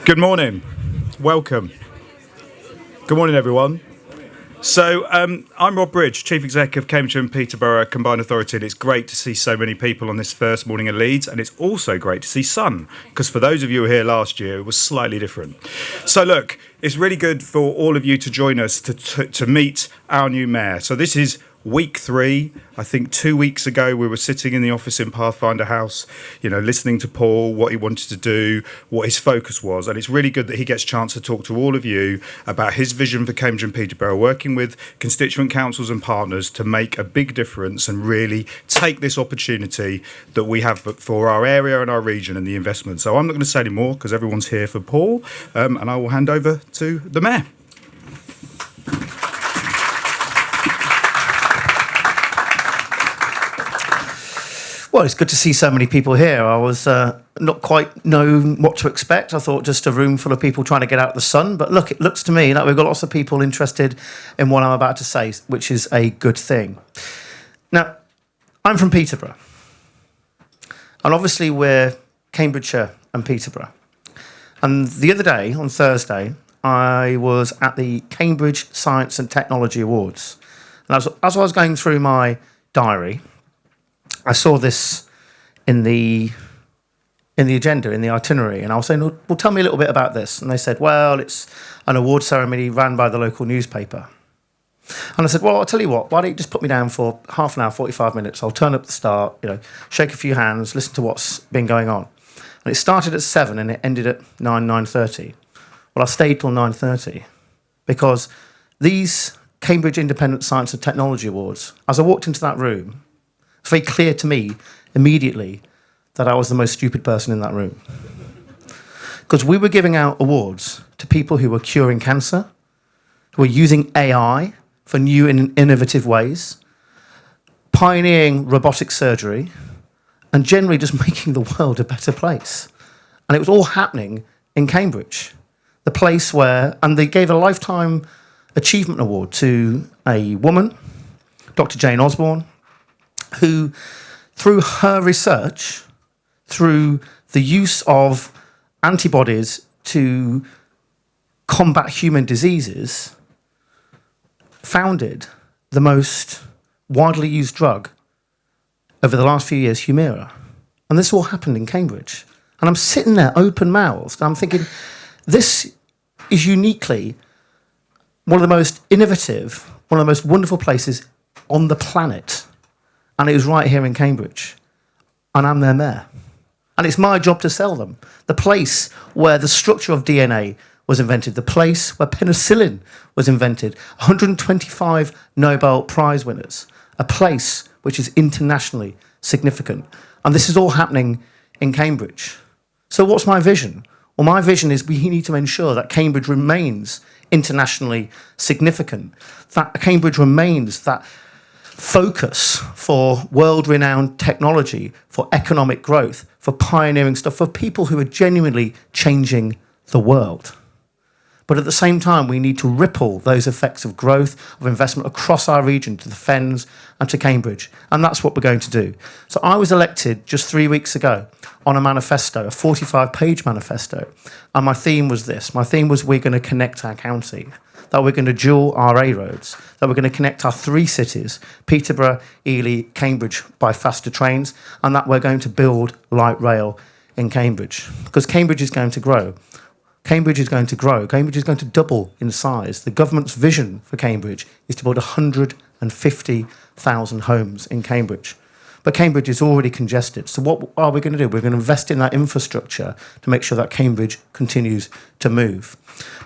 Good morning. Welcome. Good morning, everyone. So I'm Rob Bridge, Chief Exec of Cambridgeshire Peterborough Combined Authority, and it's great to see so many people on this first morning of Leeds, and it's also great to see sun, because for those of you who were here last year, it was slightly different. So look, it's really good for all of you to join us to meet our new mayor. So this is week 3. I think 2 weeks ago we were sitting in the office in Pathfinder House, listening to Paul, what he wanted to do, what his focus was. And it's really good that he gets a chance to talk to all of you about his vision for Cambridge and Peterborough, working with constituent councils and partners to make a big difference and really take this opportunity that we have for our area and our region and the investment. So I'm not going to say any more because everyone's here for Paul, and I will hand over to the mayor. Well, it's good to see so many people here. I was not quite knowing what to expect. I thought just a room full of people trying to get out of the sun. But look, it looks to me like we've got lots of people interested in what I'm about to say, which is a good thing. Now, I'm from Peterborough. And obviously we're Cambridgeshire and Peterborough. And the other day, on Thursday, I was at the Cambridge Science and Technology Awards. And as I was going through my diary, I saw this in the agenda, in the itinerary, and I was saying, well, tell me a little bit about this. And they said, well, it's an award ceremony run by the local newspaper. And I said, well, I'll tell you what, why don't you just put me down for half an hour, 45 minutes. I'll turn up at the start, shake a few hands, listen to what's been going on. And it started at 7 and it ended at 9:30. Well, I stayed till 9:30 because these Cambridge Independent Science and Technology Awards, as I walked into that room, it's very clear to me immediately that I was the most stupid person in that room. Because we were giving out awards to people who were curing cancer, who were using AI for new and innovative ways, pioneering robotic surgery, and generally just making the world a better place. And it was all happening in Cambridge, the place where, and they gave a Lifetime Achievement Award to a woman, Dr. Jane Osborne, who, through her research, through the use of antibodies to combat human diseases, founded the most widely used drug over the last few years, Humira. And this all happened in Cambridge. And I'm sitting there open-mouthed, and I'm thinking, this is uniquely one of the most innovative, one of the most wonderful places on the planet. And it was right here in Cambridge. And I'm their mayor. And it's my job to sell them. The place where the structure of DNA was invented, the place where penicillin was invented, 125 Nobel Prize winners, a place which is internationally significant. And this is all happening in Cambridge. So what's my vision? Well, my vision is we need to ensure that Cambridge remains internationally significant, that Cambridge remains that focus for world-renowned technology, for economic growth, for pioneering stuff, for people who are genuinely changing the world. But at the same time, we need to ripple those effects of growth, of investment across our region to the Fens and to Cambridge. And that's what we're going to do. So I was elected just 3 weeks ago on a manifesto, a 45-page manifesto. And my theme was this. My theme was we're going to connect our county, that we're going to dual our A roads, that we're going to connect our 3 cities, Peterborough, Ely, Cambridge, by faster trains, and that we're going to build light rail in Cambridge. Because Cambridge is going to grow. Cambridge is going to grow. Cambridge is going to double in size. The government's vision for Cambridge is to build 150,000 homes in Cambridge. But Cambridge is already congested. So what are we going to do? We're going to invest in that infrastructure to make sure that Cambridge continues to move.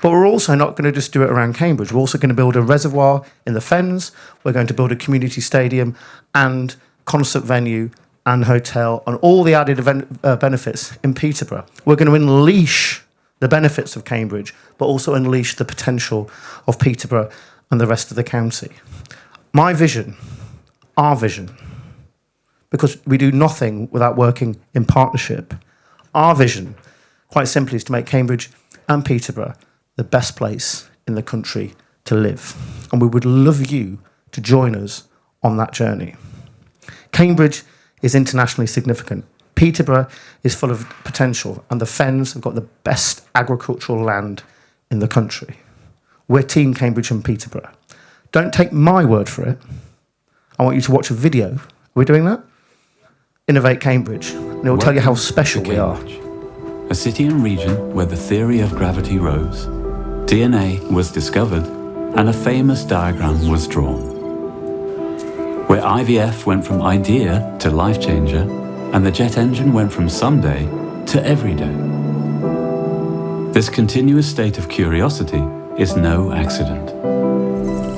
But we're also not going to just do it around Cambridge. We're also going to build a reservoir in the Fens. We're going to build a community stadium and concert venue and hotel and all the added benefits in Peterborough. We're going to unleash the benefits of Cambridge, but also unleash the potential of Peterborough and the rest of the county. My vision, our vision, because we do nothing without working in partnership. Our vision, quite simply, is to make Cambridge and Peterborough the best place in the country to live. And we would love you to join us on that journey. Cambridge is internationally significant. Peterborough is full of potential, and the Fens have got the best agricultural land in the country. We're Team Cambridge and Peterborough. Don't take my word for it. I want you to watch a video. Are we doing that? Innovate Cambridge, and it will tell you how special we are. A city and region where the theory of gravity rose, DNA was discovered, and a famous diagram was drawn. Where IVF went from idea to life changer, and the jet engine went from someday to everyday. This continuous state of curiosity is no accident.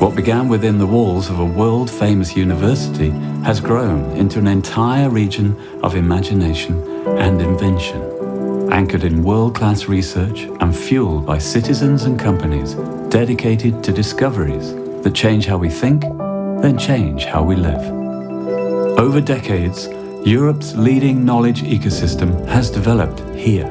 What began within the walls of a world-famous university has grown into an entire region of imagination and invention, anchored in world-class research and fueled by citizens and companies dedicated to discoveries that change how we think, then change how we live. Over decades, Europe's leading knowledge ecosystem has developed here,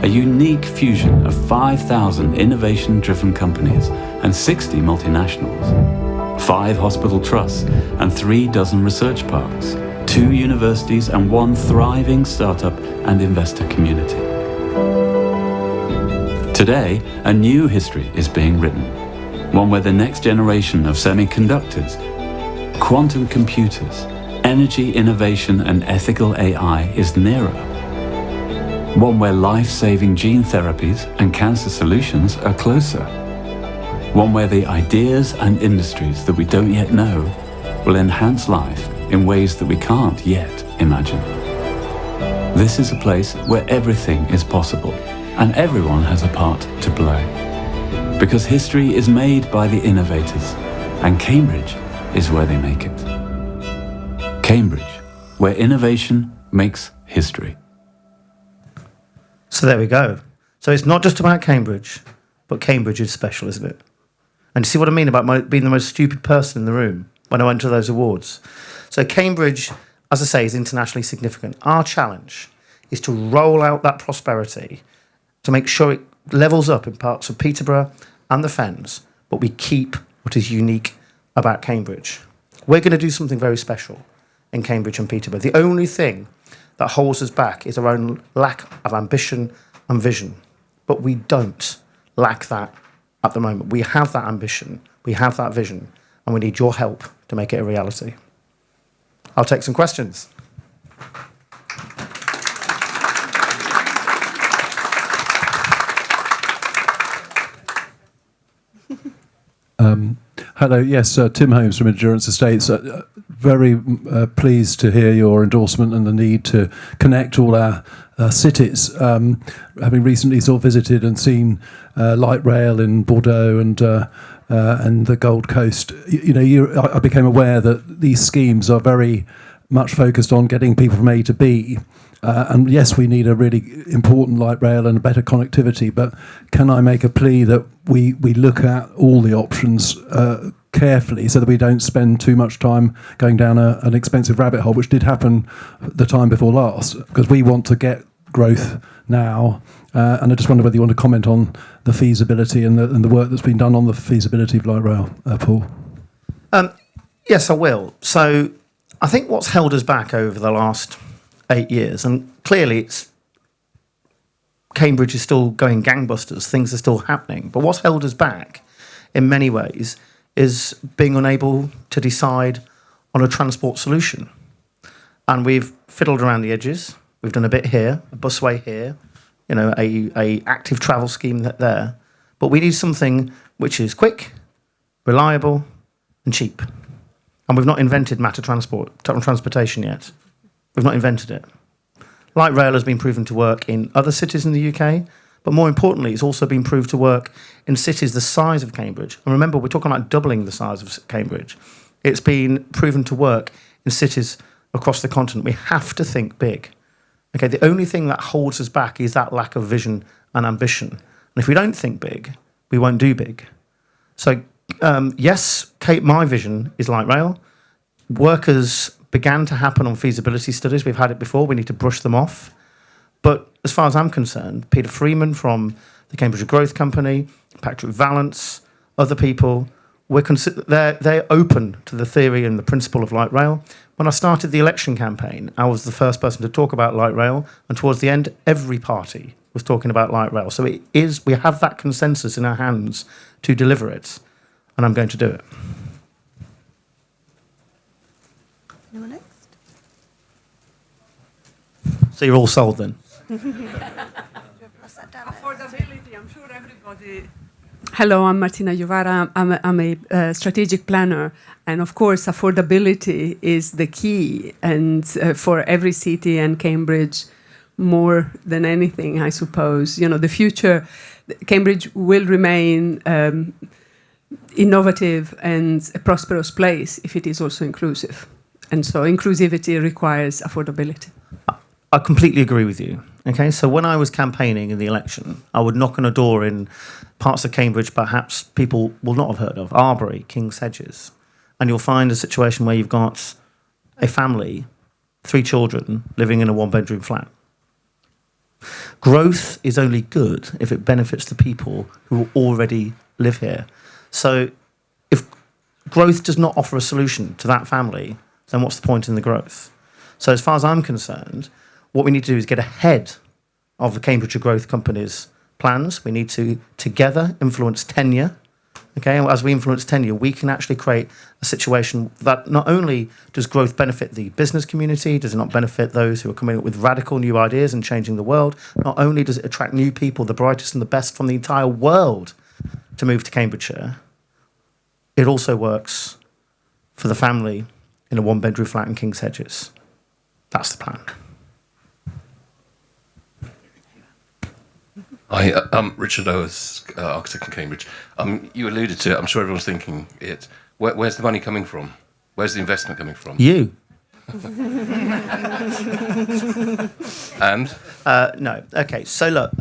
a unique fusion of 5,000 innovation-driven companies and 60 multinationals, 5 hospital trusts and 3 dozen research parks, 2 universities and 1 thriving startup and investor community. Today, a new history is being written, one where the next generation of semiconductors, quantum computers, energy innovation and ethical AI is nearer. One where life-saving gene therapies and cancer solutions are closer. One where the ideas and industries that we don't yet know will enhance life in ways that we can't yet imagine. This is a place where everything is possible and everyone has a part to play. Because history is made by the innovators, and Cambridge is where they make it. Cambridge, where innovation makes history. So there we go. So it's not just about Cambridge, but Cambridge is special, isn't it? And you see what I mean about being the most stupid person in the room when I went to those awards. So Cambridge, as I say, is internationally significant. Our challenge is to roll out that prosperity, to make sure it levels up in parts of Peterborough and the Fens, but we keep what is unique about Cambridge. We're going to do something very special in Cambridge and Peterborough. The only thing that holds us back is our own lack of ambition and vision. But we don't lack that at the moment. We have that ambition, we have that vision, and we need your help to make it a reality. I'll take some questions. Hello, yes, Tim Holmes from Endurance Estates. Very pleased to hear your endorsement and the need to connect all our cities. Having recently sort of visited and seen light rail in Bordeaux and the Gold Coast, I became aware that these schemes are very much focused on getting people from A to B. And yes, we need a really important light rail and a better connectivity, but can I make a plea that we look at all the options carefully so that we don't spend too much time going down an expensive rabbit hole, which did happen the time before last, because we want to get growth now. And I just wonder whether you want to comment on the feasibility and the work that's been done on the feasibility of light rail, Paul. Yes, I will. So I think what's held us back over the last 8 years, and clearly Cambridge is still going gangbusters, things are still happening, but what's held us back in many ways is being unable to decide on a transport solution. And we've fiddled around the edges, we've done a bit here, a busway here, a active travel scheme there, but we need something which is quick, reliable and cheap. And we've not invented matter transportation yet. We've not invented it. Light rail has been proven to work in other cities in the UK, but more importantly, it's also been proved to work in cities the size of Cambridge. And remember, we're talking about doubling the size of Cambridge. It's been proven to work in cities across the continent. We have to think big. Okay, the only thing that holds us back is that lack of vision and ambition. And if we don't think big, we won't do big. So, yes, Kate, my vision is light rail. Workers began to happen on feasibility studies. We've had it before. We need to brush them off. But as far as I'm concerned, Peter Freeman from the Cambridgeshire Growth Company, Patrick Vallance, other people, they're open to the theory and the principle of light rail. When I started the election campaign, I was the first person to talk about light rail, and towards the end, every party was talking about light rail. So we have that consensus in our hands to deliver it, and I'm going to do it. Anyone next? So you're all sold then? Affordability, I'm sure everybody. Hello, I'm Martina Jovara. I'm a strategic planner, and of course, affordability is the key, and for every city and Cambridge, more than anything, I suppose. You know, the future, Cambridge will remain innovative and a prosperous place if it is also inclusive, and so inclusivity requires affordability. I completely agree with you. Okay, so when I was campaigning in the election, I would knock on a door in parts of Cambridge perhaps people will not have heard of, Arbury, King's Hedges, and you'll find a situation where you've got a family, 3 children, living in a 1-bedroom flat. Growth is only good if it benefits the people who already live here. So if growth does not offer a solution to that family, then what's the point in the growth? So as far as I'm concerned, what we need to do is get ahead of the Cambridgeshire Growth Company's plans. We need to together influence tenure. Okay, and as we influence tenure, we can actually create a situation that not only does growth benefit the business community, does it not benefit those who are coming up with radical new ideas and changing the world, not only does it attract new people, the brightest and the best from the entire world, to move to Cambridgeshire, it also works for the family in a 1-bedroom flat in King's Hedges. That's the plan. Hi, I'm Richard Owers, architect in Cambridge. You alluded to it, I'm sure everyone's thinking it. Where's the money coming from? Where's the investment coming from? You. And? No. Okay, so look,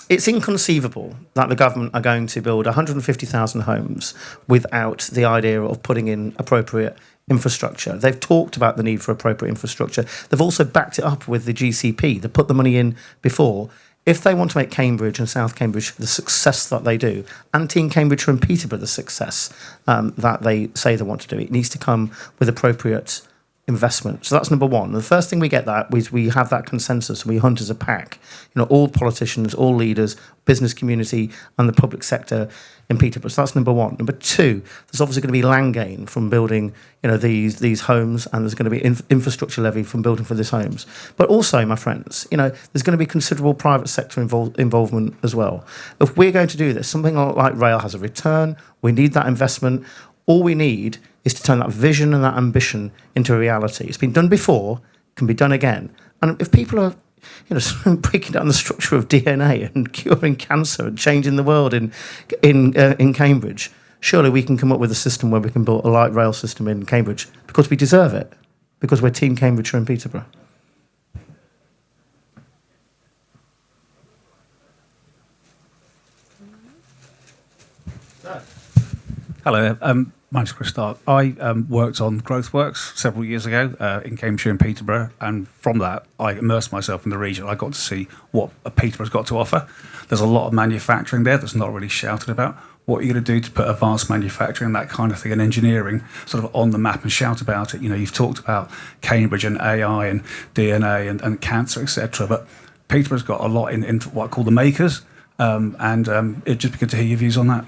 it's inconceivable that the government are going to build 150,000 homes without the idea of putting in appropriate infrastructure. They've talked about the need for appropriate infrastructure. They've also backed it up with the GCP. They put the money in before. If they want to make Cambridge and South Cambridge the success that they do, and Team Cambridgeshire and Peterborough the success that they say they want to do, it needs to come with appropriate investment. So that's number one. The first thing we get that is we have that consensus. We hunt as a pack. You know, all politicians, all leaders, business community, and the public sector in Peterborough. So that's number one. Number two, there's obviously going to be land gain from building, you know, these homes, and there's going to be infrastructure levy from building for these homes. But also, my friends, you know, there's going to be considerable private sector involvement as well. If we're going to do this, something like rail has a return. We need that investment. All we need is to turn that vision and that ambition into a reality. It's been done before, can be done again. And if people are, you know, breaking down the structure of DNA and curing cancer and changing the world in Cambridge, surely we can come up with a system where we can build a light rail system in Cambridge because we deserve it, because we're Team Cambridgeshire and Peterborough. Hello, my name's Chris Stark. I worked on Growth Works several years ago in Cambridgeshire and Peterborough, and from that I immersed myself in the region. I got to see what Peterborough's got to offer. There's a lot of manufacturing there that's not really shouted about. What are you going to do to put advanced manufacturing, that kind of thing, and engineering sort of on the map and shout about it? You know, you've talked about Cambridge and AI and DNA and cancer, etc. But Peterborough's got a lot in what I call the makers, and it'd just be good to hear your views on that.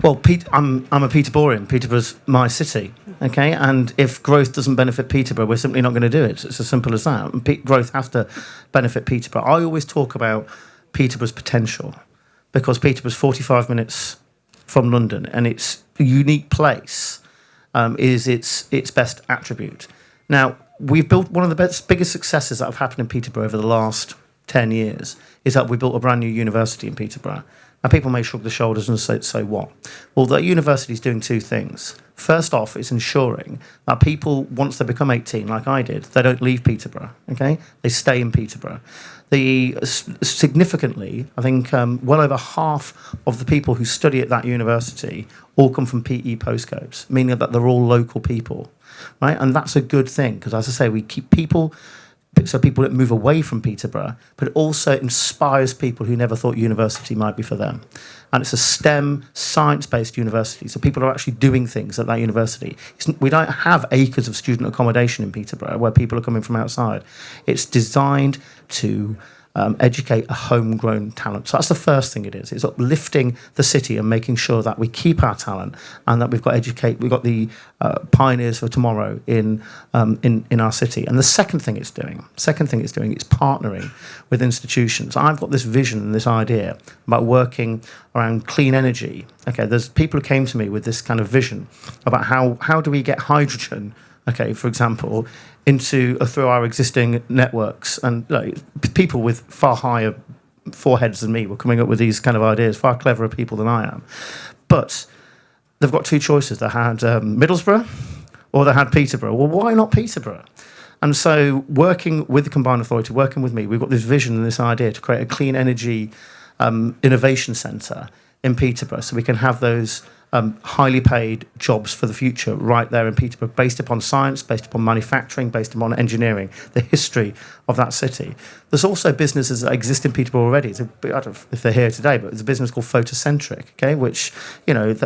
Well, I'm a Peterborean. Peterborough's my city, okay? And if growth doesn't benefit Peterborough, we're simply not going to do it. It's as simple as that. And growth has to benefit Peterborough. I always talk about Peterborough's potential because Peterborough's 45 minutes from London, and its unique place is its best attribute. Now, we've built one of the biggest successes that have happened in Peterborough over the last 10 years is that we built a brand new university in Peterborough. Now, people may shrug their shoulders and say, so what? Well, the university is doing two things. First off, it's ensuring that people, once they become 18, like I did, they don't leave Peterborough, okay? They stay in Peterborough. Significantly, I think well over half of the people who study at that university all come from PE postcodes, meaning that they're all local people, right? And that's a good thing, because as I say, we keep people so people that move away from Peterborough, but it also inspires people who never thought university might be for them. And it's a STEM, science-based university, so people are actually doing things at that university. We don't have acres of student accommodation in Peterborough where people are coming from outside. It's designed to educate a homegrown talent. So that's the first thing it is. It's uplifting the city and making sure that we keep our talent and that we've got the pioneers for tomorrow in our city. And the second thing it's doing is partnering with institutions. I've got this vision and this idea about working around clean energy. Okay, there's people who came to me with this kind of vision about how do we get hydrogen, okay, for example, through our existing networks. And people with far higher foreheads than me were coming up with these kind of ideas, far cleverer people than I am. But they've got two choices. They had Middlesbrough or they had Peterborough. Well, why not Peterborough? And so working with the Combined Authority, working with me, we've got this vision and this idea to create a clean energy innovation centre in Peterborough so we can have those highly paid jobs for the future right there in Peterborough, based upon science, based upon manufacturing, based upon engineering, the history of that city. There's also businesses that exist in Peterborough already. I don't know if they're here today, but there's a business called Photocentric, okay, which,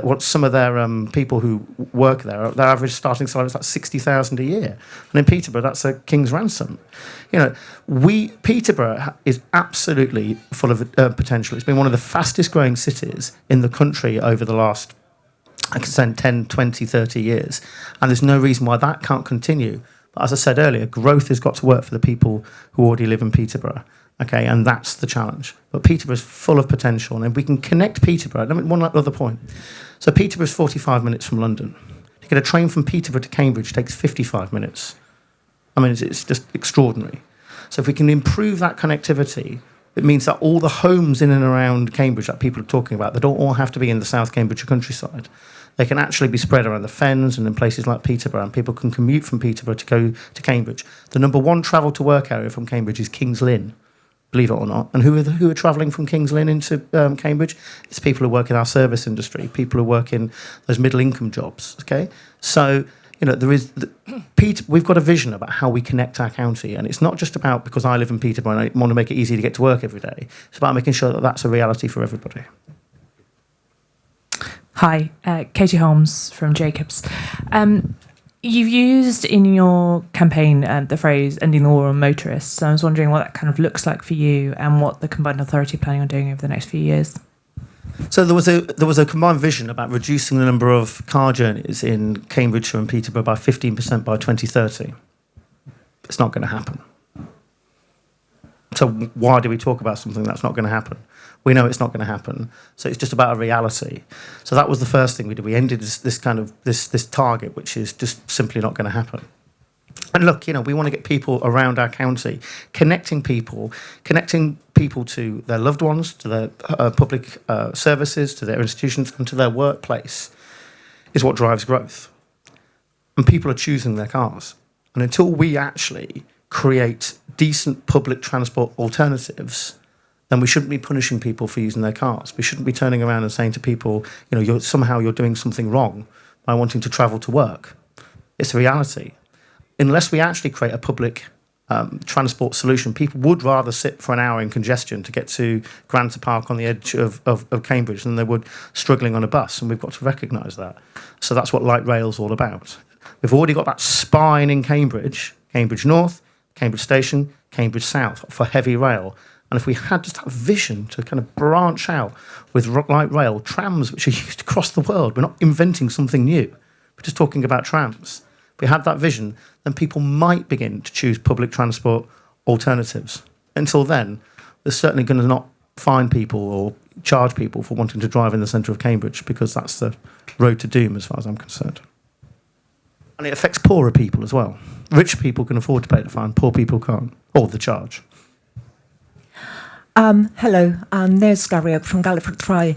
what some of their people who work there, their average starting salary is like 60,000 a year. And in Peterborough, that's a king's ransom. Peterborough is absolutely full of potential. It's been one of the fastest growing cities in the country over the last 10, 20, 30 years. And there's no reason why that can't continue. But as I said earlier, growth has got to work for the people who already live in Peterborough. Okay, and that's the challenge. But Peterborough is full of potential. And if we can connect Peterborough, one other point. So Peterborough is 45 minutes from London. To get a train from Peterborough to Cambridge takes 55 minutes. I mean, it's just extraordinary. So if we can improve that connectivity, it means that all the homes in and around Cambridge that people are talking about, they don't all have to be in the South Cambridgeshire countryside. They can actually be spread around the Fens and in places like Peterborough, and people can commute from Peterborough to go to Cambridge. The number one travel to work area from Cambridge is King's Lynn, believe it or not. And who are travelling from King's Lynn into Cambridge? It's people who work in our service industry, people who work in those middle income jobs. Okay, so we've got a vision about how we connect our county, and it's not just about because I live in Peterborough and I want to make it easy to get to work every day. It's about making sure that that's a reality for everybody. Hi, Katie Holmes from Jacobs. You've used in your campaign the phrase ending the war on motorists. So I was wondering what that kind of looks like for you and what the Combined Authority are planning on doing over the next few years. So there was a combined vision about reducing the number of car journeys in Cambridgeshire and Peterborough by 15% by 2030. It's not going to happen. So why do we talk about something that's not going to happen? We know it's not going to happen. So it's just about a reality. So that was the first thing we did. We ended this target, which is just simply not going to happen. And look, we want to get people around our county, connecting people to their loved ones, to their public services, to their institutions, and to their workplace is what drives growth. And people are choosing their cars. And until we actually create decent public transport alternatives, then we shouldn't be punishing people for using their cars. We shouldn't be turning around and saying to people, you're doing something wrong by wanting to travel to work. It's a reality. Unless we actually create a public transport solution, people would rather sit for an hour in congestion to get to Granta Park on the edge of Cambridge than they would struggling on a bus, and we've got to recognise that. So that's what light rail's all about. We've already got that spine in Cambridge North, Cambridge Station, Cambridge South for heavy rail. And if we had just that vision to kind of branch out with light rail, trams which are used across the world, we're not inventing something new, we're just talking about trams. If we had that vision, then people might begin to choose public transport alternatives. Until then, they're certainly going to not fine people or charge people for wanting to drive in the centre of Cambridge, because that's the road to doom as far as I'm concerned. And it affects poorer people as well. Rich people can afford to pay the fine, poor people can't, or the charge. Hello, there's Gary from Galliford Try.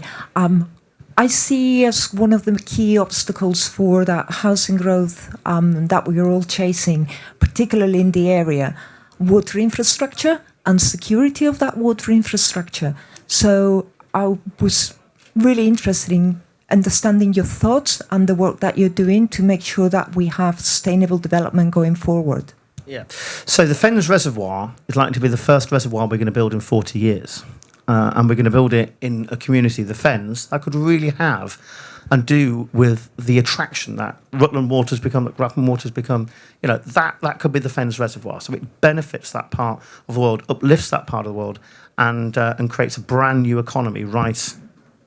I see as one of the key obstacles for that housing growth that we are all chasing, particularly in the area, water infrastructure and security of that water infrastructure. So I was really interested in understanding your thoughts and the work that you're doing to make sure that we have sustainable development going forward. Yeah. So the Fens Reservoir is likely to be the first reservoir we're going to build in 40 years. And we're going to build it in a community, the Fens, that could really have and do with the attraction that Rutland Water's become, that Grafton Water's become. That could be the Fens Reservoir. So it benefits that part of the world, uplifts that part of the world, and creates a brand new economy right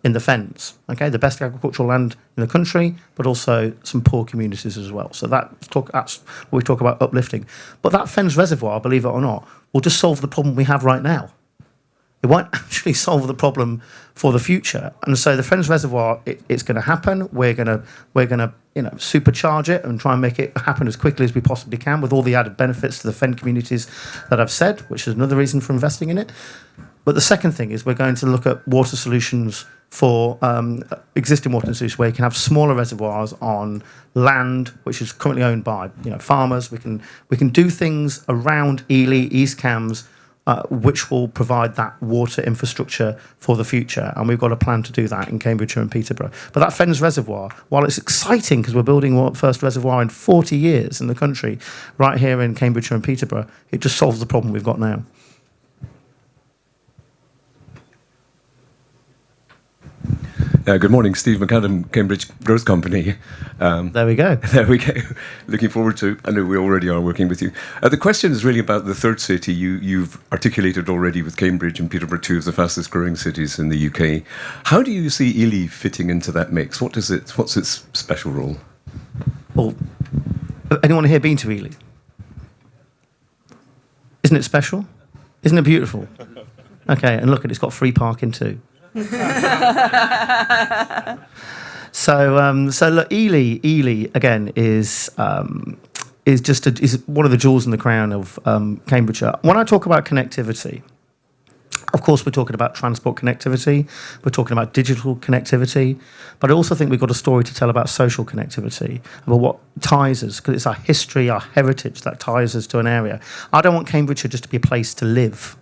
in the Fens. Okay, the best agricultural land in the country, but also some poor communities as well. So that's what we talk about uplifting. But that Fens Reservoir, believe it or not, will just solve the problem we have right now. It won't actually solve the problem for the future. And so the Fens Reservoir, it's going to happen. We're going to supercharge it and try and make it happen as quickly as we possibly can, with all the added benefits to the Fen communities that I've said, which is another reason for investing in it. But the second thing is we're going to look at water solutions for existing water solutions, where you can have smaller reservoirs on land which is currently owned by farmers. We can do things around Ely, East Cambs, which will provide that water infrastructure for the future. And we've got a plan to do that in Cambridgeshire and Peterborough. But that Fens Reservoir, while it's exciting because we're building the first reservoir in 40 years in the country, right here in Cambridgeshire and Peterborough, it just solves the problem we've got now. Good morning, Steve McAdam, Cambridge Growth Company. There we go. There we go. Looking forward to. I know we already are working with you. The question is really about the third city. You've articulated already with Cambridge and Peterborough, two of the fastest growing cities in the UK. How do you see Ely fitting into that mix? What's its special role? Well, anyone here been to Ely? Isn't it special? Isn't it beautiful? Okay, and look, it's got free parking too. So look, Ely again is one of the jewels in the crown of Cambridgeshire. When I talk about connectivity, of course we're talking about transport connectivity, we're talking about digital connectivity, but I also think we've got a story to tell about social connectivity, about what ties us, because it's our history, our heritage that ties us to an area. I don't want Cambridgeshire just to be a place to live,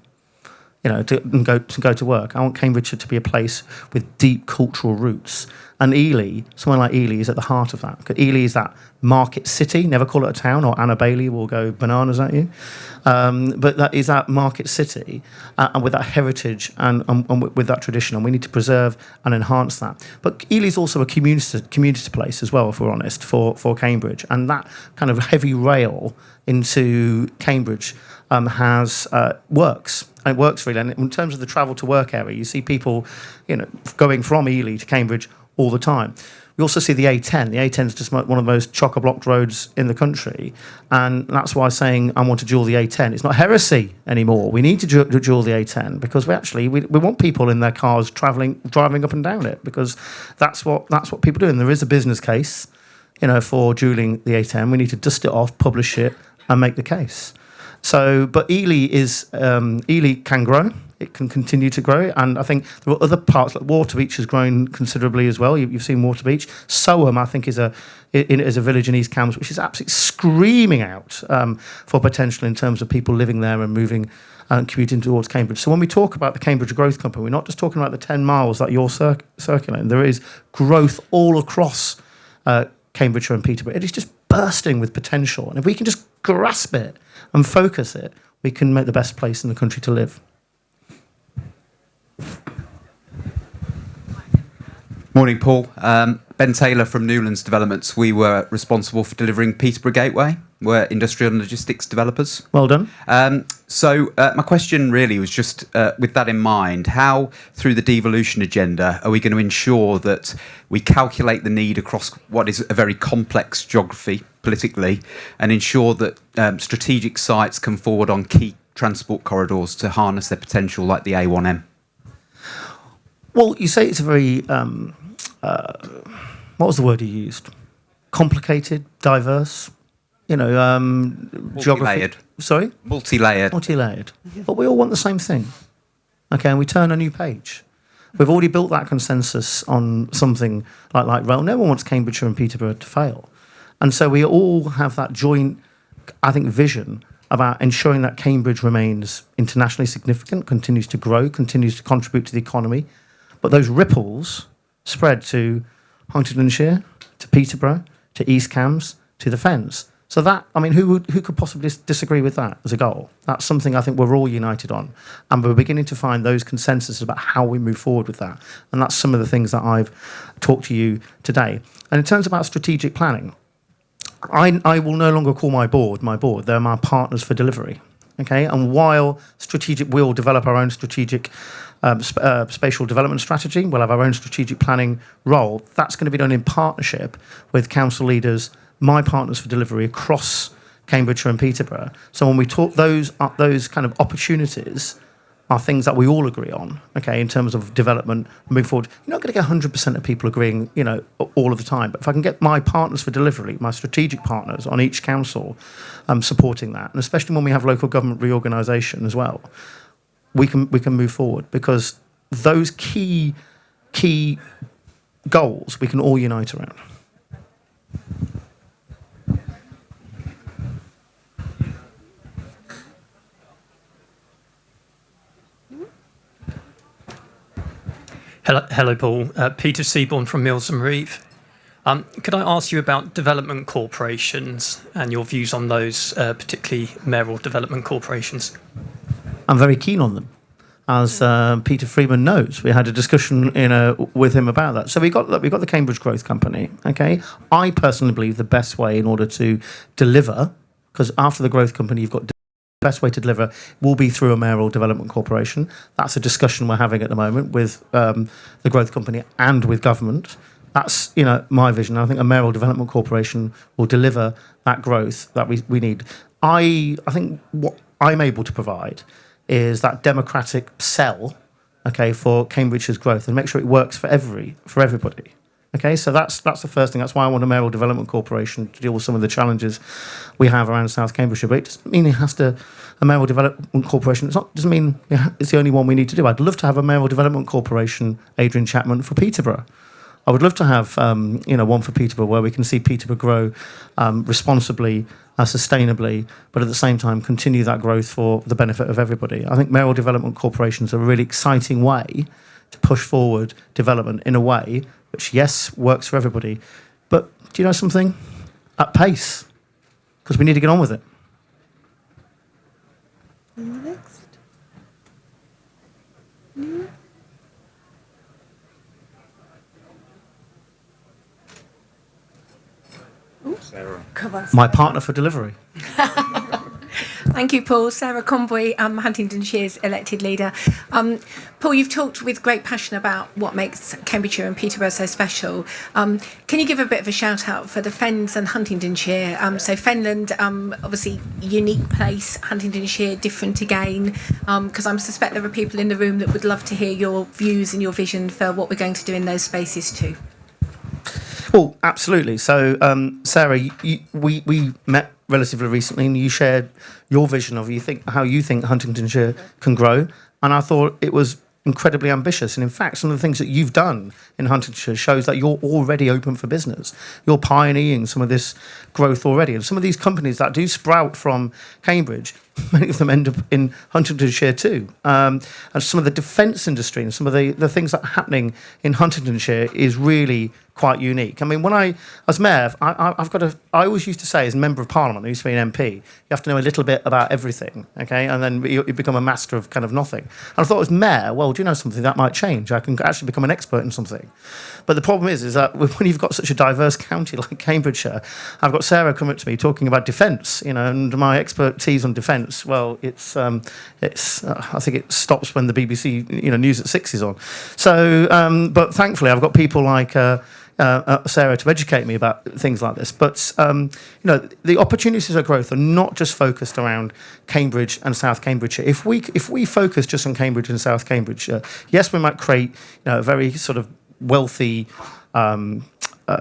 to go to work. I want Cambridgeshire to be a place with deep cultural roots. And Ely, somewhere like Ely, is at the heart of that. Because Ely is that market city. Never call it a town, or Anna Bailey will go bananas at you. But that is that market city, and with that heritage and with that tradition. And we need to preserve and enhance that. But Ely is also a community place as well, if we're honest, for Cambridge. And that kind of heavy rail into Cambridge works. And it works really. And in terms of the travel to work area, you see people, going from Ely to Cambridge all the time. We also see the A10. The A10 is just one of the most chock-a-blocked roads in the country. And that's why saying I want to dual the A10. It's not heresy anymore. We need to dual the A10 because we want people in their cars driving up and down it, because that's what people do. And there is a business case, for dualing the A10. We need to dust it off, publish it, and make the case. So, but Ely can grow. It can continue to grow, and I think there are other parts. Like Waterbeach has grown considerably as well. You've seen Waterbeach. Soham, I think, is a village in East Cambs which is absolutely screaming out for potential in terms of people living there and moving and commuting towards Cambridge. So when we talk about the Cambridge Growth Company, we're not just talking about the 10 miles that you're circulating. There is growth all across Cambridgeshire and Peterborough. It is just bursting with potential, and if we can just grasp it and focus it, we can make the best place in the country to live. Morning, Paul. Ben Taylor from Newlands Developments. We were responsible for delivering Peterborough Gateway. We're industrial and logistics developers. Well done. So my question really was just, with that in mind, how, through the devolution agenda, are we going to ensure that we calculate the need across what is a very complex geography politically, and ensure that strategic sites come forward on key transport corridors to harness their potential, like the A1M? Well, you say it's a very, what was the word you used? Complicated, diverse, geography. Multi-layered. Sorry? Multi-layered. Multi-layered. But we all want the same thing. Okay, and we turn a new page. We've already built that consensus on something like rail. No one wants Cambridgeshire and Peterborough to fail. And so we all have that joint, I think, vision about ensuring that Cambridge remains internationally significant, continues to grow, continues to contribute to the economy. But those ripples spread to Huntingdonshire, to Peterborough, to East Cambs, to the Fens. So that, I mean, who could possibly disagree with that as a goal? That's something I think we're all united on, and we're beginning to find those consensus about how we move forward with that. And that's some of the things that I've talked to you today. And in terms about strategic planning, I will no longer call my board. They're my partners for delivery. Okay, and while we'll develop our own strategic spatial development strategy, we'll have our own strategic planning role. That's going to be done in partnership with council leaders, my partners for delivery across Cambridgeshire and Peterborough. So when we talk those kind of opportunities are things that we all agree on, okay, in terms of development, moving forward. You're not going to get 100% of people agreeing, all of the time. But if I can get my partners for delivery, my strategic partners on each council supporting that, and especially when we have local government reorganisation as well, we can move forward, because those key goals we can all unite around. Hello, Paul. Peter Seaborn from UKREiiF. Could I ask you about development corporations and your views on those, particularly mayoral development corporations? I'm very keen on them, as Peter Freeman knows. We had a discussion with him about that. So we got the Cambridge Growth Company. Okay, I personally believe the best way in order to deliver, because after the Growth Company, you've got the best way to deliver will be through a mayoral development corporation. That's a discussion we're having at the moment with the Growth Company and with government. That's my vision. I think a mayoral development corporation will deliver that growth that we need. I think what I'm able to provide is that democratic sell, okay, for Cambridgeshire's growth, and make sure it works for everybody. Okay, so that's the first thing. That's why I want a mayoral development corporation to deal with some of the challenges we have around South Cambridgeshire. But it doesn't mean a mayoral development corporation. Doesn't mean it's the only one we need to do. I'd love to have a mayoral development corporation, Adrian Chapman, for Peterborough. I would love to have one for Peterborough, where we can see Peterborough grow responsibly, sustainably, but at the same time continue that growth for the benefit of everybody. I think mayoral development corporations are a really exciting way to push forward development in a way which, yes, works for everybody, but do you know something? At pace, because we need to get on with it. And the next. Sarah. My partner for delivery. Thank you, Paul. Sarah Conboy, Huntingdonshire's elected leader. Paul, you've talked with great passion about what makes Cambridgeshire and Peterborough so special. Can you give a bit of a shout out for the Fens and Huntingdonshire? So Fenland, obviously unique place, Huntingdonshire different again, because I suspect there are people in the room that would love to hear your views and your vision for what we're going to do in those spaces too. Well, absolutely. So, Sarah, we met relatively recently, and you shared your vision of how you think Huntingdonshire can grow, and I thought it was incredibly ambitious. And in fact, some of the things that you've done in Huntingdonshire shows that you're already open for business. You're pioneering some of this growth already, and some of these companies that do sprout from Cambridge, many of them end up in Huntingdonshire too. And some of the defence industry and some of the things that are happening in Huntingdonshire is really quite unique. I mean, when I, as mayor, I always used to say, as a member of parliament, I used to be an MP, you have to know a little bit about everything, okay? And then you become a master of kind of nothing. And I thought, as mayor, well, do you know something? That might change. I can actually become an expert in something. But the problem is that when you've got such a diverse county like Cambridgeshire, I've got Sarah come up to me talking about defence, and my expertise on defence, well, I think it stops when the BBC, News at 6 is on. So, but thankfully, I've got people like Sarah to educate me about things like this. But the opportunities of growth are not just focused around Cambridge and South Cambridgeshire. If we focus just on Cambridge and South Cambridgeshire, yes, we might create a very sort of wealthy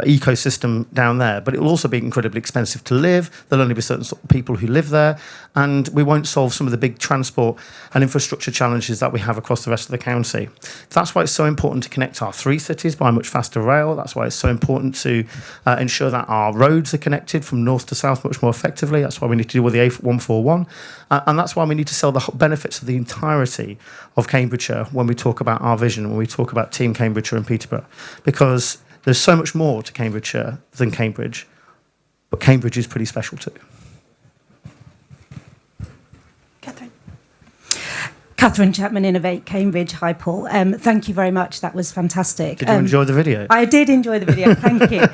ecosystem down there, but it will also be incredibly expensive to live. There'll only be certain sort of people who live there, and we won't solve some of the big transport and infrastructure challenges that we have across the rest of the county. That's why it's so important to connect our three cities by much faster rail. That's why it's so important to ensure that our roads are connected from north to south much more effectively. That's why we need to deal with the A141, and that's why we need to sell the benefits of the entirety of Cambridgeshire when we talk about our vision, when we talk about Team Cambridgeshire and Peterborough, because there's so much more to Cambridgeshire than Cambridge. but Cambridge is pretty special too. Catherine Chapman, Innovate Cambridge. Hi, Paul. Thank you very much. That was fantastic. Did you enjoy the video? I did enjoy the video. Thank you.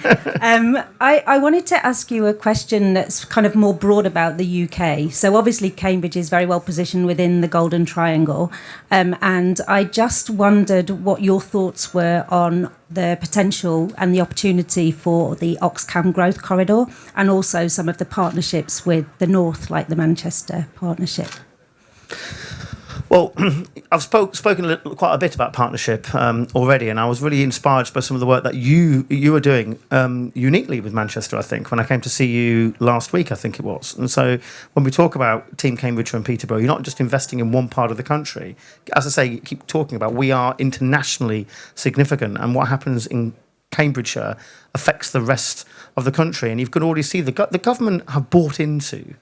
I wanted to ask you a question that's kind of more broad about the UK. So obviously Cambridge is very well positioned within the Golden Triangle. And I just wondered what your thoughts were on the potential and the opportunity for the Oxcam growth corridor, and also some of the partnerships with the North, like the Manchester partnership. Well, I've spoken quite a bit about partnership already, and I was really inspired by some of the work that you are doing uniquely with Manchester, I think, when I came to see you last week, I think it was. And so when we talk about Team Cambridgeshire and Peterborough, you're not just investing in one part of the country. As I say, you keep talking about, we are internationally significant, and what happens in Cambridgeshire affects the rest of the country. And you can already see the government have bought into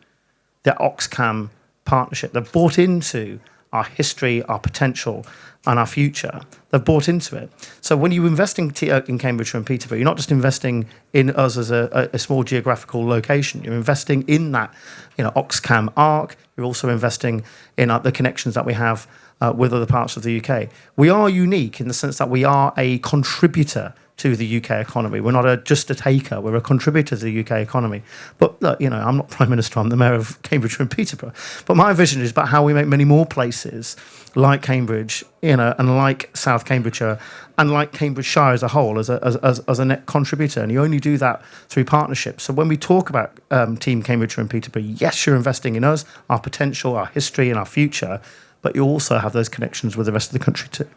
the Oxcam partnership. They've bought into our history, our potential, and our future. They've bought into it. So when you invest in Cambridgeshire and Peterborough, you're not just investing in us as a small geographical location. You're investing in that, Oxcam arc. You're also investing in the connections that we have with other parts of the UK. We are unique in the sense that we are a contributor to the UK economy. We're not just a taker, we're a contributor to the UK economy. But look, I'm not Prime Minister, I'm the Mayor of Cambridgeshire and Peterborough. But my vision is about how we make many more places like Cambridge, and like South Cambridgeshire, and like Cambridgeshire as a whole, as a net contributor. And you only do that through partnerships. So when we talk about Team Cambridgeshire and Peterborough, yes, you're investing in us, our potential, our history, and our future, but you also have those connections with the rest of the country too.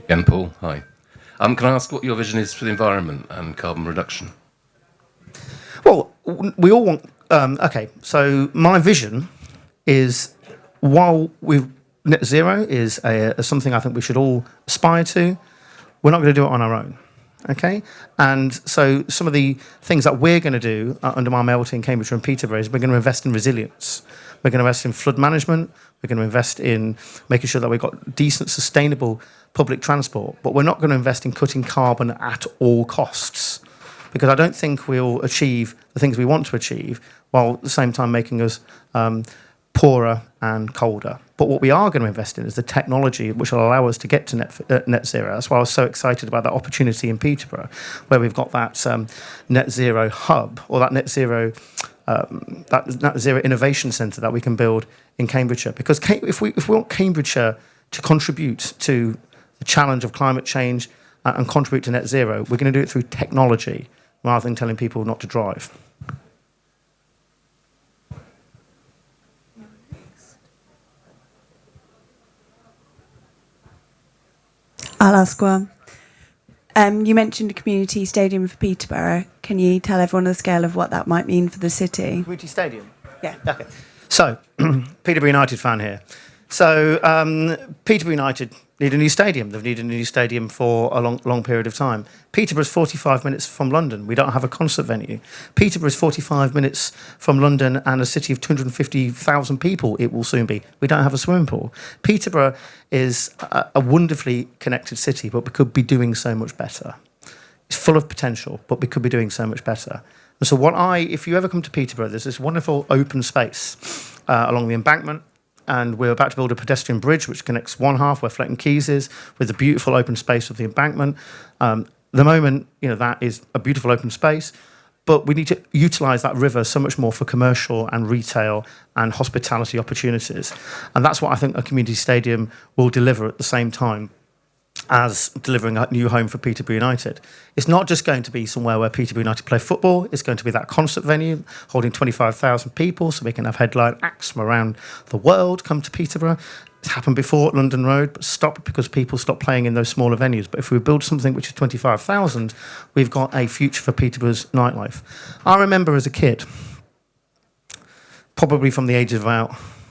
Again, Paul, hi. Can I ask what your vision is for the environment and carbon reduction? Well, we all want... so my vision is, while net zero is something I think we should all aspire to, we're not going to do it on our own. Okay? And so some of the things that we're going to do under my mayoral team, Cambridgeshire and Peterborough, is we're going to invest in resilience. We're going to invest in flood management. We're going to invest in making sure that we've got decent, sustainable public transport. But we're not going to invest in cutting carbon at all costs, because I don't think we'll achieve the things we want to achieve while at the same time making us poorer and colder. But what we are going to invest in is the technology which will allow us to get to net zero. That's why I was so excited about that opportunity in Peterborough, where we've got that net zero hub, or that net zero innovation centre that we can build in Cambridgeshire. Because if we want Cambridgeshire to contribute to the challenge of climate change and contribute to net zero, we're going to do it through technology rather than telling people not to drive. I'll ask one. You mentioned a community stadium for Peterborough. Can you tell everyone the scale of what that might mean for the city? Community stadium? Yeah. Okay. So, Peterborough United fan here. So, Peterborough United need a new stadium. They've needed a new stadium for a long period of time. Peterborough's 45 minutes from London. We don't have a concert venue. Peterborough's 45 minutes from London and a city of 250,000 people, it will soon be. We don't have a swimming pool. Peterborough is a wonderfully connected city, but we could be doing so much better. It's full of potential, but we could be doing so much better. And so if you ever come to Peterborough, there's this wonderful open space along the embankment. And we're about to build a pedestrian bridge which connects one half where Fletton Quays is with the beautiful open space of the embankment. The moment, that is a beautiful open space, but we need to utilise that river so much more for commercial and retail and hospitality opportunities. And that's what I think a community stadium will deliver at the same time as delivering a new home for Peterborough United. It's not just going to be somewhere where Peterborough United play football. It's going to be that concert venue holding 25,000 people, so we can have headline acts from around the world come to Peterborough. It's happened before at London Road, but stopped because people stopped playing in those smaller venues. But if we build something which is 25,000, we've got a future for Peterborough's nightlife. I remember as a kid, probably from the age of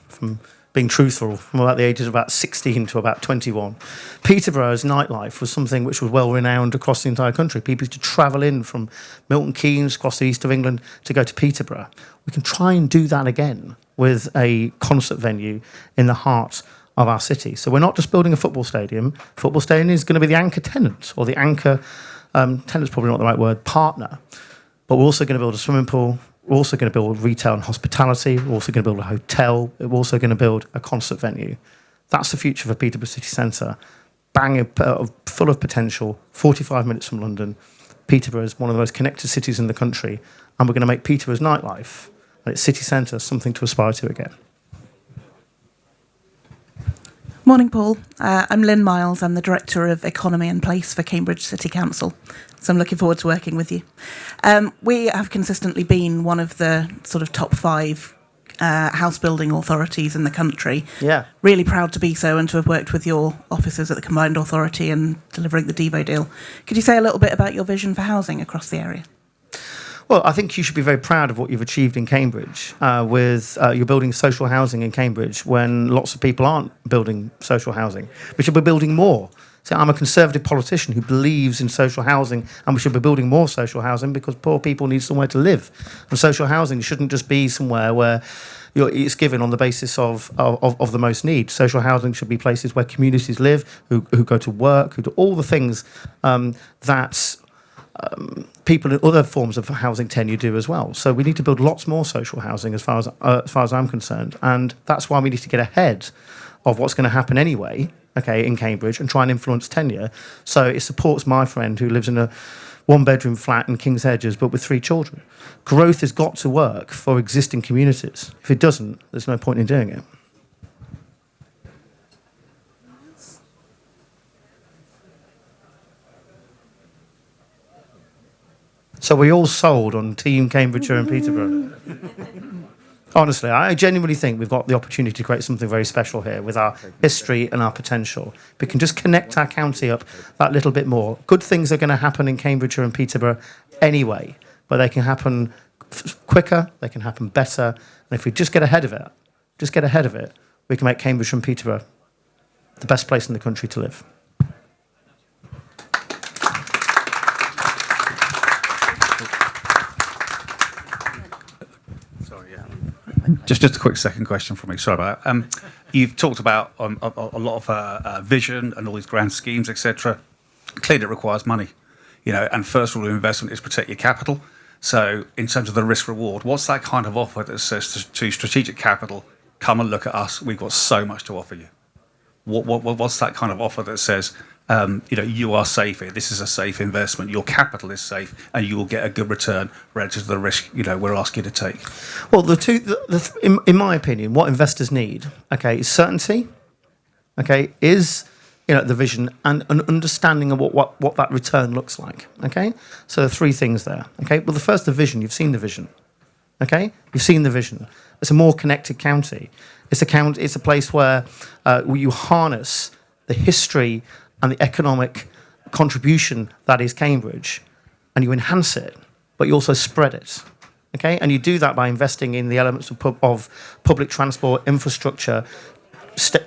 from being truthful, from about the ages of about 16 to about 21, Peterborough's nightlife was something which was well renowned across the entire country. People used to travel in from Milton Keynes across the east of England to go to Peterborough. We can try and do that again with a concert venue in the heart of our city. So we're not just building a football stadium. Football stadium is going to be the anchor tenant, or the anchor, tenant's probably not the right word, partner. But we're also going to build a swimming pool. We're also going to build retail and hospitality. We're also going to build a hotel. We're also going to build a concert venue. That's the future for Peterborough City Centre. Full of potential, 45 minutes from London. Peterborough is one of the most connected cities in the country, and we're going to make Peterborough's nightlife and its city centre something to aspire to again. Morning, Paul. I'm Lynn Miles. I'm the Director of Economy and Place for Cambridge City Council. So I'm looking forward to working with you. We have consistently been one of the sort of top 5 house building authorities in the country. Yeah. Really proud to be so and to have worked with your officers at the Combined Authority and delivering the Devo deal. Could you say a little bit about your vision for housing across the area? Well, I think you should be very proud of what you've achieved in Cambridge with you're building social housing in Cambridge when lots of people aren't building social housing. We should be building more. So I'm a Conservative politician who believes in social housing, and we should be building more social housing because poor people need somewhere to live. And social housing shouldn't just be somewhere where it's given on the basis of the most need. Social housing should be places where communities live, who go to work, who do all the things that people in other forms of housing tenure do as well. So we need to build lots more social housing as far as I'm concerned. And that's why we need to get ahead of what's going to happen anyway, okay, in Cambridge, and try and influence tenure. So it supports my friend who lives in a 1-bedroom flat in King's Hedges, but with 3 children. Growth has got to work for existing communities. If it doesn't, there's no point in doing it. So we all sold on Team Cambridgeshire and Peterborough. Honestly, I genuinely think we've got the opportunity to create something very special here with our history and our potential. We can just connect our county up that little bit more. Good things are going to happen in Cambridgeshire and Peterborough anyway, but they can happen quicker, they can happen better, and if we just get ahead of it, we can make Cambridgeshire and Peterborough the best place in the country to live. Just a quick second question from me. Sorry about that. You've talked about a lot of vision and all these grand schemes, etc. Clearly, it requires money, And first rule of investment is protect your capital. So, in terms of the risk reward, what's that kind of offer that says to strategic capital, "Come and look at us. We've got so much to offer you." What's that kind of offer that says, you are safe here. This is a safe investment. Your capital is safe, and you will get a good return relative to the risk we're asking you to take. Well, in my opinion, what investors need, okay, is certainty. Okay, is the vision and an understanding of what that return looks like. Okay, so there are 3 things there. Okay, well, the first, the vision. You've seen the vision. Okay, you've seen the vision. It's a more connected county. It's a place where you harness the history and the economic contribution that is Cambridge, and you enhance it, but you also spread it. Okay, and you do that by investing in the elements of public transport, infrastructure,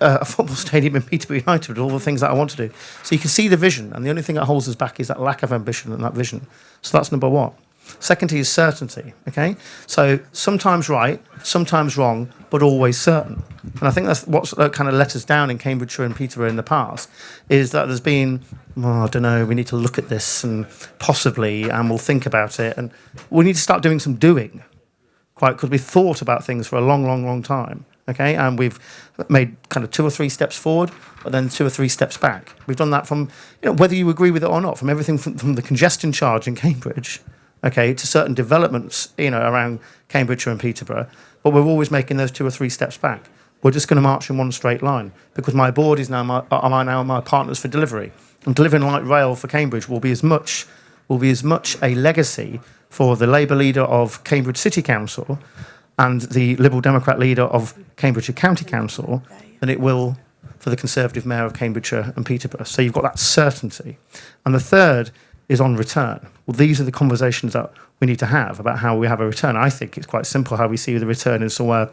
a football stadium in Peterborough United, all the things that I want to do. So you can see the vision, and the only thing that holds us back is that lack of ambition and that vision. So that's number 1. Secondly is certainty, okay? So sometimes right, sometimes wrong, but always certain. And I think that's what's kind of let us down in Cambridgeshire and Peterborough in the past, is that there's been, I don't know, we need to look at this and possibly, and we'll think about it. And we need to start doing some doing, because we've thought about things for a long, long, long time, okay? And we've made kind of 2 or 3 steps forward, but then 2 or 3 steps back. We've done that from, whether you agree with it or not, from everything from the congestion charge in Cambridge, okay, to certain developments, around Cambridgeshire and Peterborough, but we're always making those 2 or 3 steps back. We're just going to march in one straight line because my board are now my partners for delivery, and delivering light rail for Cambridge will be as much a legacy for the Labour leader of Cambridge City Council and the Liberal Democrat leader of Cambridgeshire County Council than it will for the Conservative mayor of Cambridgeshire and Peterborough. So you've got that certainty, and the third is on return. Well, these are the conversations that we need to have about how we have a return. I think it's quite simple how we see the return in somewhere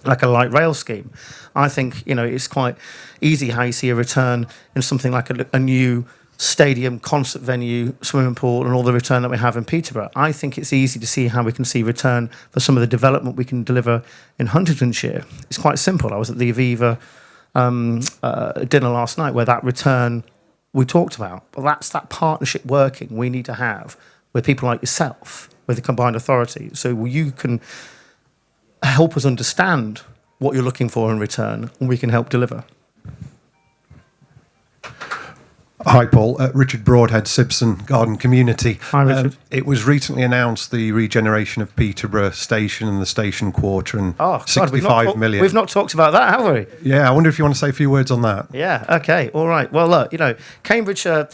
like a light rail scheme. I think, it's quite easy how you see a return in something like a new stadium, concert venue, swimming pool, and all the return that we have in Peterborough. I think it's easy to see how we can see return for some of the development we can deliver in Huntingdonshire. It's quite simple. I was at the Aviva dinner last night where that return we talked about. Well, that's that partnership working we need to have with people like yourself, with the combined authority. So you can help us understand what you're looking for in return, and we can help deliver. Hi, Paul. Richard Broadhead, Sibson Garden Community. Hi, Richard. It was recently announced the regeneration of Peterborough Station and the station quarter, and God, 65 million. We've not talked about that, have we? Yeah, I wonder if you want to say a few words on that. Yeah, okay, all right. Well, look, Cambridgeshire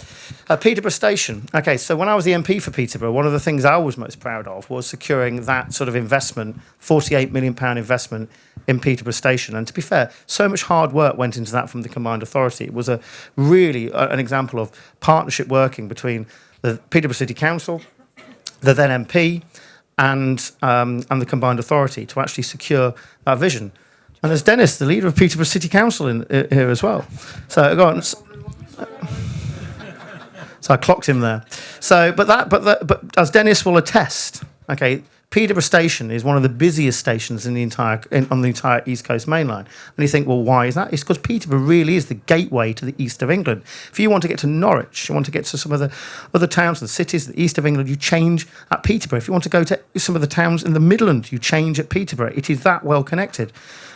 Peterborough Station. Okay, so when I was the MP for Peterborough, one of the things I was most proud of was securing that sort of investment, £48 million investment in Peterborough Station. And to be fair, so much hard work went into that from the combined authority. It was an example of partnership working between the Peterborough City Council, the then MP, and the combined authority to actually secure that vision. And there's Dennis, the leader of Peterborough City Council, here as well. So go on. So I clocked him there. So, but as Dennis will attest, okay, Peterborough Station is one of the busiest stations on the entire East Coast mainline. And you think, well, why is that? It's because Peterborough really is the gateway to the east of England. If you want to get to Norwich, you want to get to some of the other towns and cities, the east of England, you change at Peterborough. If you want to go to some of the towns in the Midlands, you change at Peterborough. It is that well connected.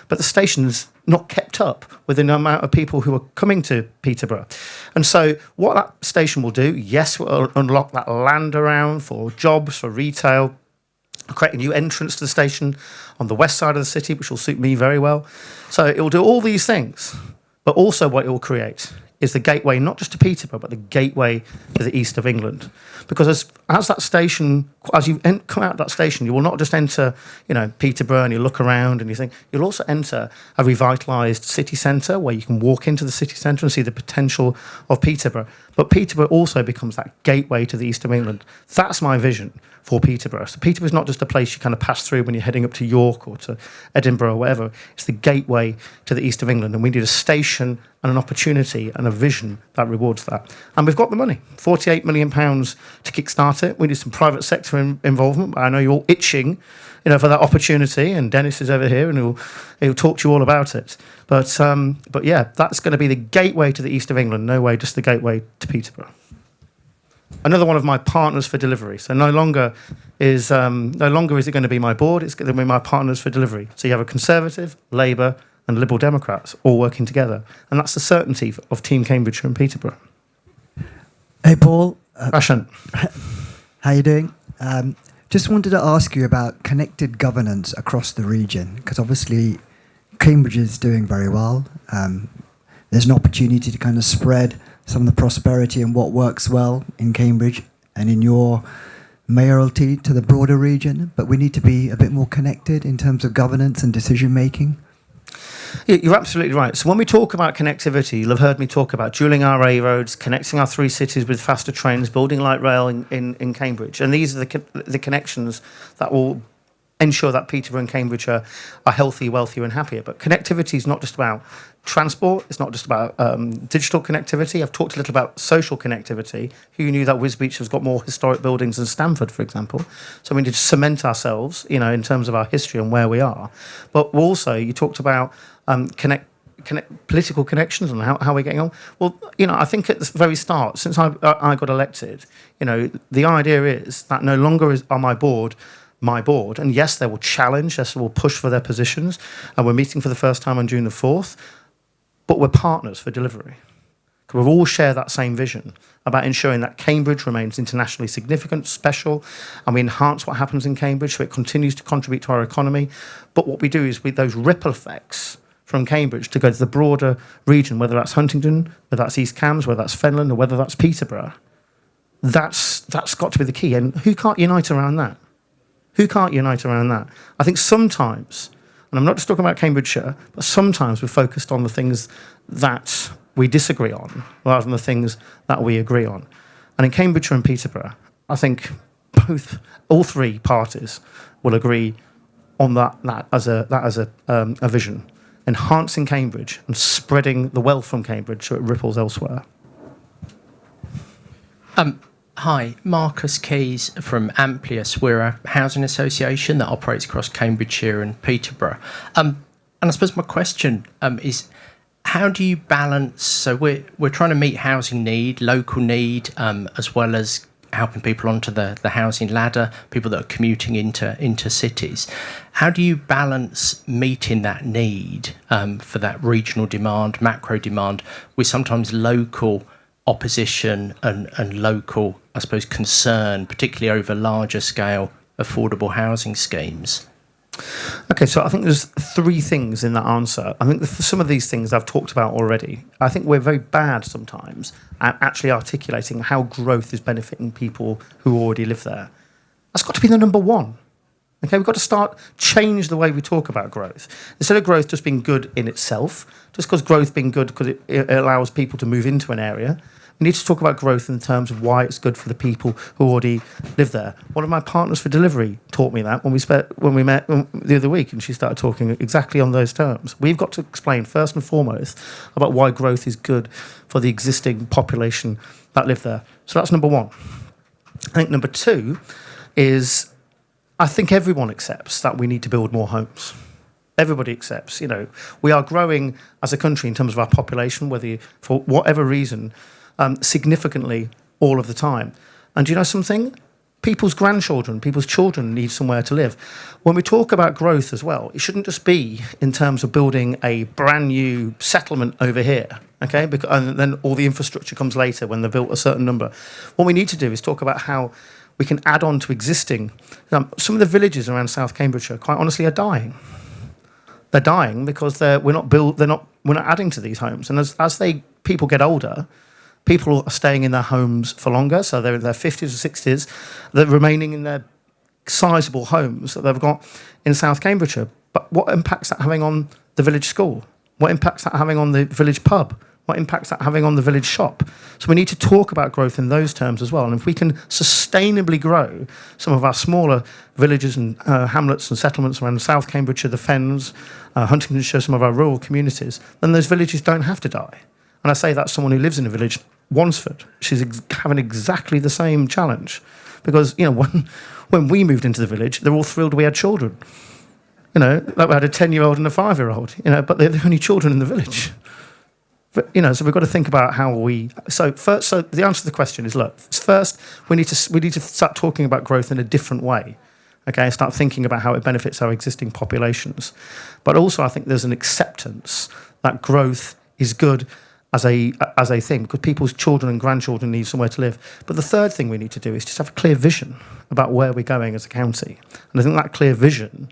But the station's not kept up with the amount of people who are coming to Peterborough. And so what that station will do, yes, will unlock that land around for jobs, for retail, create a new entrance to the station on the west side of the city, which will suit me very well. So it will do all these things, but also what it will create is the gateway, not just to Peterborough, but the gateway to the east of England. Because as that station, as you come out of that station, you will not just enter, Peterborough and you look around and you think, you'll also enter a revitalised city centre where you can walk into the city centre and see the potential of Peterborough. But Peterborough also becomes that gateway to the east of England. That's my vision for Peterborough. So Peterborough is not just a place you kind of pass through when you're heading up to York or to Edinburgh or whatever. It's the gateway to the east of England, and we need a station and an opportunity and a vision that rewards that. And we've got the money, £48 million to kickstart it. We need some private sector involvement. I know you're all itching, for that opportunity, and Dennis is over here and he'll talk to you all about it. But yeah, that's going to be the gateway to the east of England. No way, just the gateway to Peterborough. Another one of my partners for delivery. So no longer is it going to be my board, it's going to be my partners for delivery. So you have a Conservative, Labour and Liberal Democrats all working together. And that's the certainty of Team Cambridgeshire and Peterborough. Hey, Paul. Rashan. How you doing? Just wanted to ask you about connected governance across the region, because obviously Cambridge is doing very well. There's an opportunity to kind of spread some of the prosperity and what works well in Cambridge and in your mayoralty to the broader region, but we need to be a bit more connected in terms of governance and decision making. You're absolutely right. So when we talk about connectivity, you'll have heard me talk about dualling our A roads, connecting our three cities with faster trains, building light rail in Cambridge. And these are the connections that will ensure that Peterborough and Cambridge are healthy, wealthier and happier. But connectivity is not just about transport, it's not just about digital connectivity. I've talked a little about social connectivity. Who knew that Wisbech has got more historic buildings than Stamford, for example? So we need to cement ourselves, in terms of our history and where we are. But also, you talked about political connections and how we're getting on. Well, I think at the very start, since I got elected, the idea is that no longer is on my board, and yes, they will challenge, yes, they will push for their positions, and we're meeting for the first time on June the 4th, but we're partners for delivery. We all share that same vision about ensuring that Cambridge remains internationally significant, special, and we enhance what happens in Cambridge so it continues to contribute to our economy. But what we do is with those ripple effects from Cambridge to go to the broader region, whether that's Huntingdon, whether that's East Cambs, whether that's Fenland, or whether that's Peterborough, that's got to be the key. And who can't unite around that? Who can't unite around that? I think sometimes, and I'm not just talking about Cambridgeshire, but sometimes we're focused on the things that we disagree on rather than the things that we agree on. And in Cambridgeshire and Peterborough, I think all three parties will agree on that as a vision, enhancing Cambridge and spreading the wealth from Cambridge so it ripples elsewhere. Hi, Marcus Keys from Amplius. We're a housing association that operates across Cambridgeshire and Peterborough. And I suppose my question is, how do you balance? So we're trying to meet housing need, local need, as well as helping people onto the housing ladder, people that are commuting into cities. How do you balance meeting that need for that regional demand, macro demand, with sometimes local opposition and local, I suppose, concern, particularly over larger scale affordable housing schemes? Okay, so I think there's three things in that answer. I think some of these things I've talked about already. I think we're very bad sometimes at actually articulating how growth is benefiting people who already live there. That's got to be the number one. Okay, we've got to change the way we talk about growth. Instead of growth just being good in itself, just because growth being good because it allows people to move into an area, we need to talk about growth in terms of why it's good for the people who already live there. One of my partners for delivery taught me that when we met the other week, and she started talking exactly on those terms. We've got to explain first and foremost about why growth is good for the existing population that live there. So that's number one. I think number two is, I think everyone accepts that we need to build more homes. Everybody accepts, we are growing as a country in terms of our population, whether for whatever reason, significantly all of the time. And do you know something? People's grandchildren, people's children need somewhere to live. When we talk about growth as well, it shouldn't just be in terms of building a brand new settlement over here, okay? And then all the infrastructure comes later when they've built a certain number. What we need to do is talk about how we can add on to existing. Some of the villages around South Cambridgeshire, quite honestly, are dying. They're dying because we're not adding to these homes. And as people get older, people are staying in their homes for longer, so they're in their 50s or 60s. They're remaining in their sizable homes that they've got in South Cambridgeshire. But what impact's that having on the village school? What impact's that having on the village pub? What impact's that having on the village shop? So we need to talk about growth in those terms as well. And if we can sustainably grow some of our smaller villages and hamlets and settlements around South Cambridgeshire, the Fens, Huntingdonshire, some of our rural communities, then those villages don't have to die. And I say that's someone who lives in a village, Wansford. She's having exactly the same challenge. Because, when we moved into the village, they're all thrilled we had children. Like we had a 10-year-old and a 5-year-old, but they're the only children in the village. But, so we've got to think about how we... So the answer to the question is, look, first, we need to start talking about growth in a different way. Okay, start thinking about how it benefits our existing populations. But also, I think there's an acceptance that growth is good as a thing, because people's children and grandchildren need somewhere to live. But the third thing we need to do is just have a clear vision about where we're going as a county. And I think that clear vision,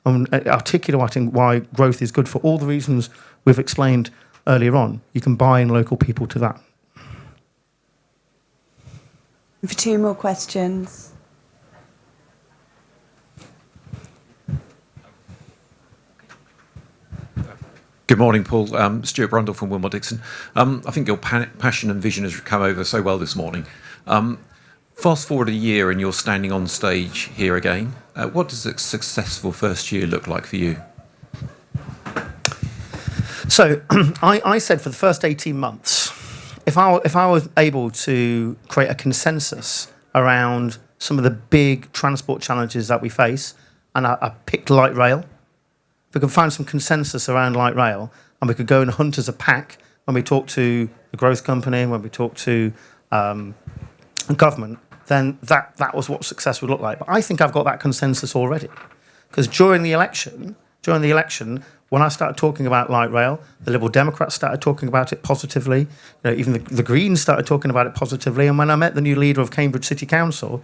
articulating why growth is good for all the reasons we've explained earlier on, you can buy in local people to that. For two more questions. Good morning, Paul. Stuart Brundle from Wilmot Dixon. I think your passion and vision has come over so well this morning. Fast forward a year and you're standing on stage here again. What does a successful first year look like for you? So I said for the first 18 months, if I was able to create a consensus around some of the big transport challenges that we face, and I picked light rail, if we could find some consensus around light rail, and we could go and hunt as a pack when we talk to the growth company, when we talk to government, then that was what success would look like. But I think I've got that consensus already, because during the election, when I started talking about light rail, the Liberal Democrats started talking about it positively. Even the Greens started talking about it positively. And when I met the new leader of Cambridge City Council,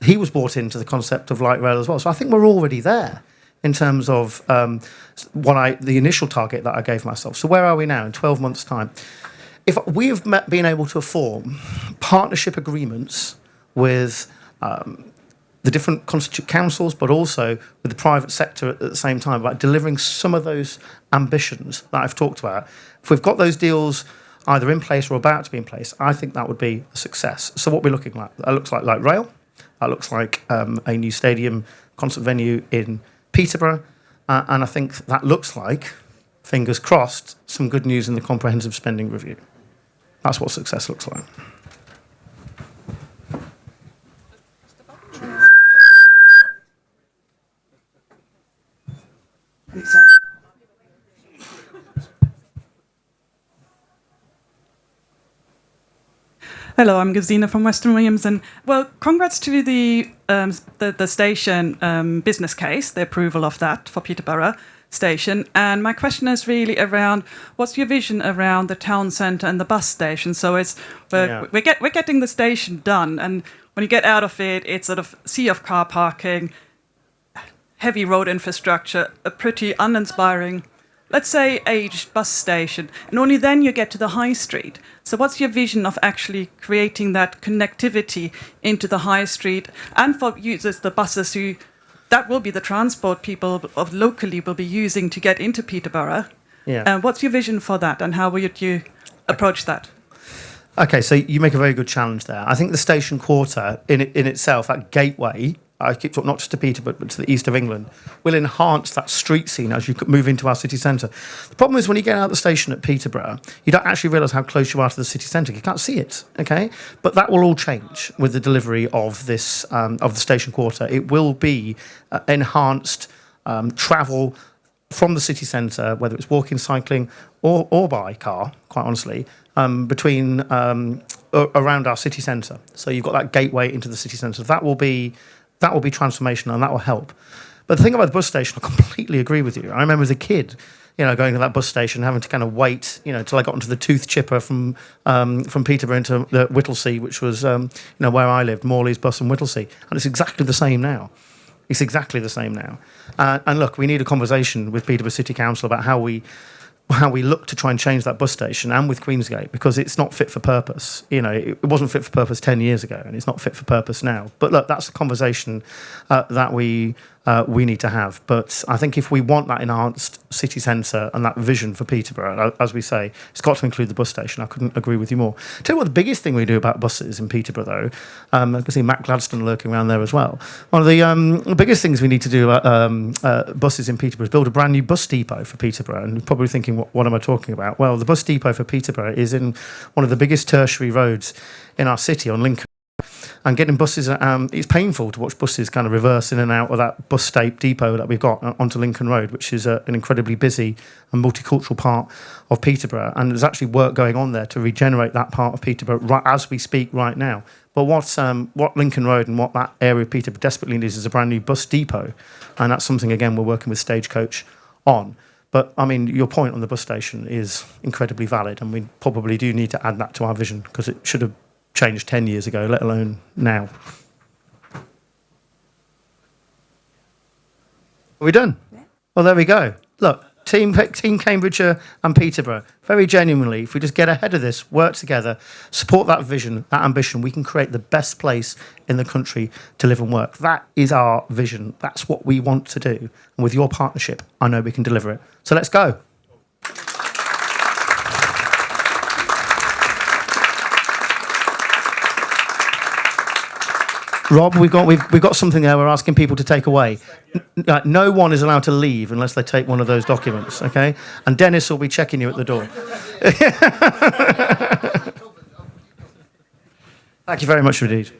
he was bought into the concept of light rail as well. So I think we're already there in terms of the initial target that I gave myself. So where are we now in 12 months' time? If we have been able to form partnership agreements with the different constituent councils, but also with the private sector at the same time, about delivering some of those ambitions that I've talked about, if we've got those deals either in place or about to be in place, I think that would be a success. So what we're looking at, that looks like light rail, that looks like a new stadium concert venue in Peterborough, and I think that looks like, fingers crossed, some good news in the comprehensive spending review. That's what success looks like. Hello, I'm Gazina from Western Williamson. Well, congrats to the station business case, the approval of that for Peterborough station. And my question is really around what's your vision around the town centre and the bus station? So we're getting the station done, and when you get out of it, it's sort of sea of car parking, heavy road infrastructure, a pretty uninspiring, let's say, aged bus station, and only then you get to the high street. So what's your vision of actually creating that connectivity into the high street, and for users, the buses that will be the transport people of locally will be using to get into Peterborough? Yeah. What's your vision for that, and how would you approach that? Okay, so you make a very good challenge there. I think the station quarter in itself, that gateway, I keep talking not just to Peterborough but to the east of England, will enhance that street scene as you move into our city centre. The problem is when you get out of the station at Peterborough, you don't actually realise how close you are to the city centre. You can't see it, okay? But that will all change with the delivery of this of the station quarter. It will be enhanced travel from the city centre, whether it's walking, cycling, or by car, quite honestly, between around our city centre. So you've got that gateway into the city centre. That will be transformational, and that will help. But the thing about the bus station, I completely agree with you. I remember as a kid, going to that bus station, having to kind of wait, till I got into the tooth chipper from Peterborough into Whittlesea, which was, where I lived, Morley's Bus in Whittlesea. And it's exactly the same now. It's exactly the same now. And look, we need a conversation with Peterborough City Council about how we look to try and change that bus station, and with Queensgate, because it's not fit for purpose. It wasn't fit for purpose 10 years ago, and it's not fit for purpose now. But look, that's a conversation that we need to have. But I think if we want that enhanced city centre and that vision for Peterborough, as we say, it's got to include the bus station. I couldn't agree with you more. Tell you what, the biggest thing we do about buses in Peterborough, though, I can see Matt Gladstone lurking around there as well. One of the biggest things we need to do about buses in Peterborough is build a brand new bus depot for Peterborough. And you're probably thinking, what am I talking about? Well, the bus depot for Peterborough is in one of the biggest tertiary roads in our city on Lincoln. And getting buses, it's painful to watch buses kind of reverse in and out of that bus depot that we've got onto Lincoln Road, which is an incredibly busy and multicultural part of Peterborough. And there's actually work going on there to regenerate that part of Peterborough right as we speak right now. But what Lincoln Road and what that area of Peterborough desperately needs is a brand new bus depot. And that's something, again, we're working with Stagecoach on. But, I mean, your point on the bus station is incredibly valid, and we probably do need to add that to our vision, because it should have changed 10 years ago, let alone now. Are we done? Yeah. Well, there we go. Look, Team Cambridgeshire and Peterborough, very genuinely, if we just get ahead of this, work together, support that vision, that ambition, we can create the best place in the country to live and work. That is our vision. That's what we want to do. And with your partnership, I know we can deliver it. So let's go. Rob, we've got something there we're asking people to take away. No one is allowed to leave unless they take one of those documents, okay? And Dennis will be checking you at the door. Thank you very much indeed.